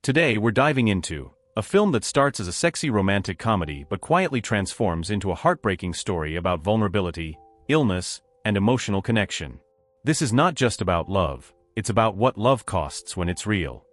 Today we're diving into a film that starts as a sexy romantic comedy but quietly transforms into a heartbreaking story about vulnerability, illness, and emotional connection. This is not just about love, it's about what love costs when it's real.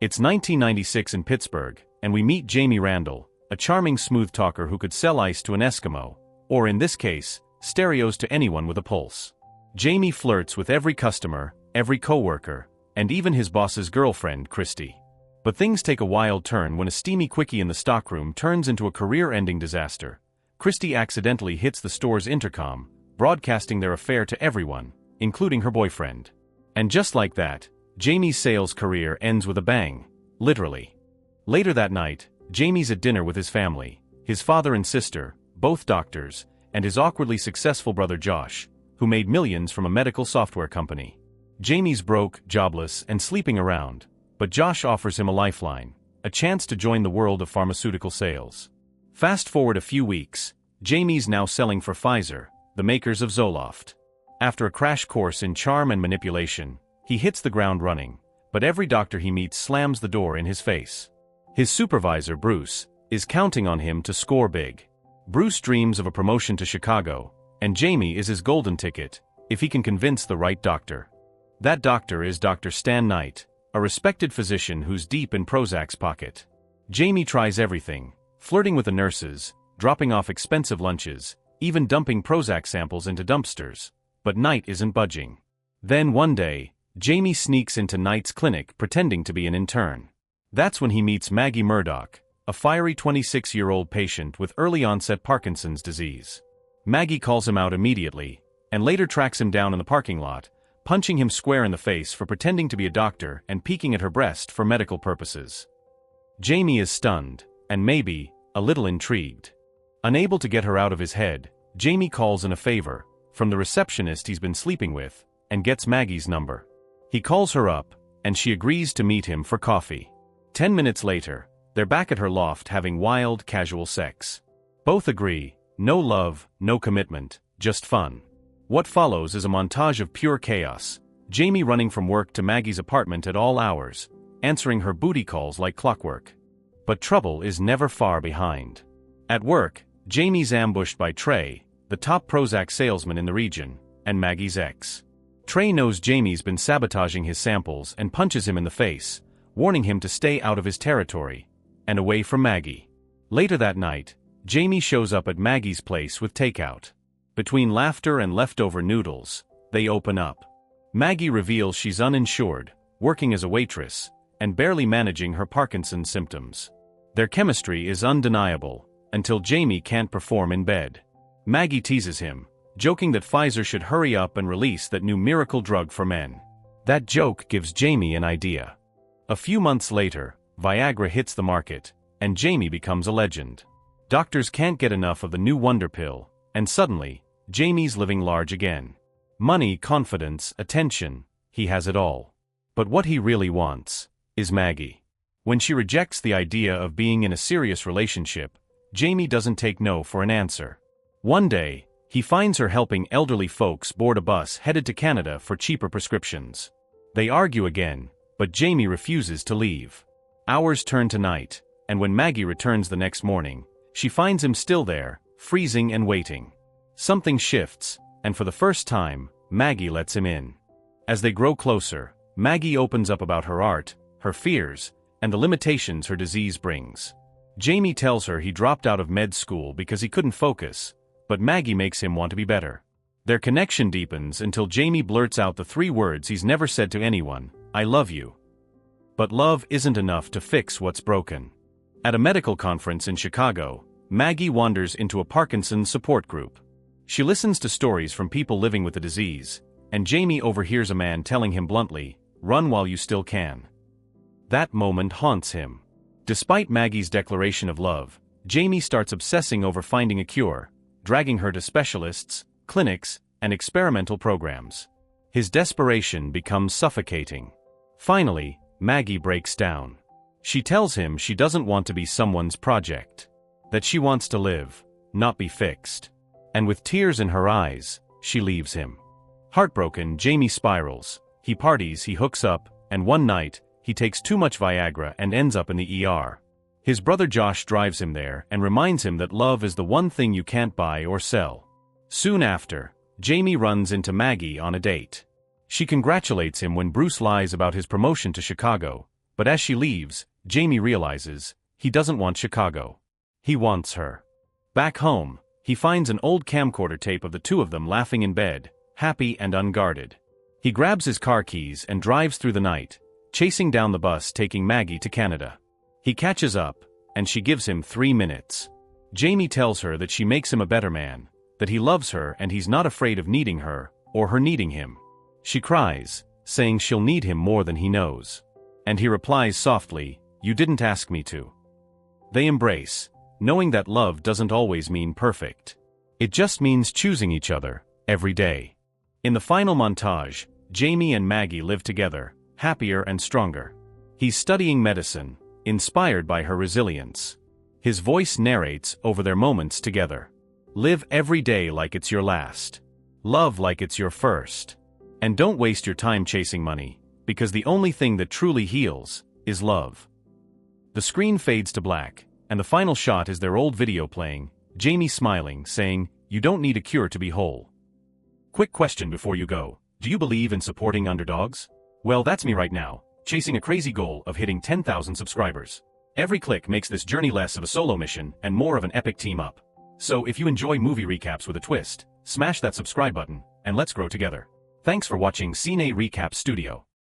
It's 1996 in Pittsburgh, and we meet Jamie Randall, a charming smooth talker who could sell ice to an Eskimo, or in this case, stereos to anyone with a pulse. Jamie flirts with every customer, every coworker, and even his boss's girlfriend, Christy. But things take a wild turn when a steamy quickie in the stockroom turns into a career-ending disaster. Christy accidentally hits the store's intercom, broadcasting their affair to everyone, including her boyfriend. And just like that, Jamie's sales career ends with a bang, literally. Later that night, Jamie's at dinner with his family, his father and sister, both doctors, and his awkwardly successful brother Josh, who made millions from a medical software company. Jamie's broke, jobless, and sleeping around, but Josh offers him a lifeline, a chance to join the world of pharmaceutical sales. Fast forward a few weeks, Jamie's now selling for Pfizer, the makers of Zoloft. After a crash course in charm and manipulation, he hits the ground running, but every doctor he meets slams the door in his face. His supervisor, Bruce, is counting on him to score big. Bruce dreams of a promotion to Chicago, and Jamie is his golden ticket, if he can convince the right doctor. That doctor is Dr. Stan Knight, a respected physician who's deep in Prozac's pocket. Jamie tries everything, flirting with the nurses, dropping off expensive lunches, even dumping Prozac samples into dumpsters, but Knight isn't budging. Then one day, Jamie sneaks into Knight's clinic pretending to be an intern. That's when he meets Maggie Murdoch, a fiery 26-year-old patient with early-onset Parkinson's disease. Maggie calls him out immediately, and later tracks him down in the parking lot, punching him square in the face for pretending to be a doctor and peeking at her breast for medical purposes. Jamie is stunned, and maybe a little intrigued. Unable to get her out of his head, Jamie calls in a favor, from the receptionist he's been sleeping with, and gets Maggie's number. He calls her up, and she agrees to meet him for coffee. 10 minutes later, they're back at her loft having wild, casual sex. Both agree, no love, no commitment, just fun. What follows is a montage of pure chaos, Jamie running from work to Maggie's apartment at all hours, answering her booty calls like clockwork. But trouble is never far behind. At work, Jamie's ambushed by Trey, the top Prozac salesman in the region, and Maggie's ex. Trey knows Jamie's been sabotaging his samples and punches him in the face, warning him to stay out of his territory, and away from Maggie. Later that night, Jamie shows up at Maggie's place with takeout. Between laughter and leftover noodles, they open up. Maggie reveals she's uninsured, working as a waitress, and barely managing her Parkinson's symptoms. Their chemistry is undeniable, until Jamie can't perform in bed. Maggie teases him, joking that Pfizer should hurry up and release that new miracle drug for men. That joke gives Jamie an idea. A few months later, Viagra hits the market, and Jamie becomes a legend. Doctors can't get enough of the new wonder pill, and suddenly, Jamie's living large again. Money, confidence, attention, he has it all. But what he really wants is Maggie. When she rejects the idea of being in a serious relationship, Jamie doesn't take no for an answer. One day, he finds her helping elderly folks board a bus headed to Canada for cheaper prescriptions. They argue again, but Jamie refuses to leave. Hours turn to night, and when Maggie returns the next morning, she finds him still there, freezing and waiting. Something shifts, and for the first time, Maggie lets him in. As they grow closer, Maggie opens up about her art, her fears, and the limitations her disease brings. Jamie tells her he dropped out of med school because he couldn't focus, but Maggie makes him want to be better. Their connection deepens until Jamie blurts out the 3 words he's never said to anyone: "I love you." But love isn't enough to fix what's broken. At a medical conference in Chicago, Maggie wanders into a Parkinson's support group. She listens to stories from people living with the disease, and Jamie overhears a man telling him bluntly, "Run while you still can." That moment haunts him. Despite Maggie's declaration of love, Jamie starts obsessing over finding a cure, dragging her to specialists, clinics, and experimental programs. His desperation becomes suffocating. Finally, Maggie breaks down. She tells him she doesn't want to be someone's project. That she wants to live, not be fixed. And with tears in her eyes, she leaves him. Heartbroken, Jamie spirals. He parties, he hooks up, and one night, he takes too much Viagra and ends up in the ER. His brother Josh drives him there and reminds him that love is the one thing you can't buy or sell. Soon after, Jamie runs into Maggie on a date. She congratulates him when Bruce lies about his promotion to Chicago, but as she leaves, Jamie realizes he doesn't want Chicago. He wants her. Back home, he finds an old camcorder tape of the two of them laughing in bed, happy and unguarded. He grabs his car keys and drives through the night, chasing down the bus taking Maggie to Canada. He catches up, and she gives him 3 minutes. Jamie tells her that she makes him a better man, that he loves her and he's not afraid of needing her, or her needing him. She cries, saying she'll need him more than he knows. And he replies softly, "You didn't ask me to." They embrace, knowing that love doesn't always mean perfect. It just means choosing each other, every day. In the final montage, Jamie and Maggie live together, happier and stronger. He's studying medicine, inspired by her resilience. His voice narrates over their moments together. Live every day like it's your last. Love like it's your first. And don't waste your time chasing money, because the only thing that truly heals is love. The screen fades to black, and the final shot is their old video playing, Jamie smiling, saying, "You don't need a cure to be whole." Quick question before you go. Do you believe in supporting underdogs? Well, that's me right now, chasing a crazy goal of hitting 10,000 subscribers. Every click makes this journey less of a solo mission and more of an epic team up. So if you enjoy movie recaps with a twist, smash that subscribe button, and let's grow together. Thanks for watching Cine Recaps Studio.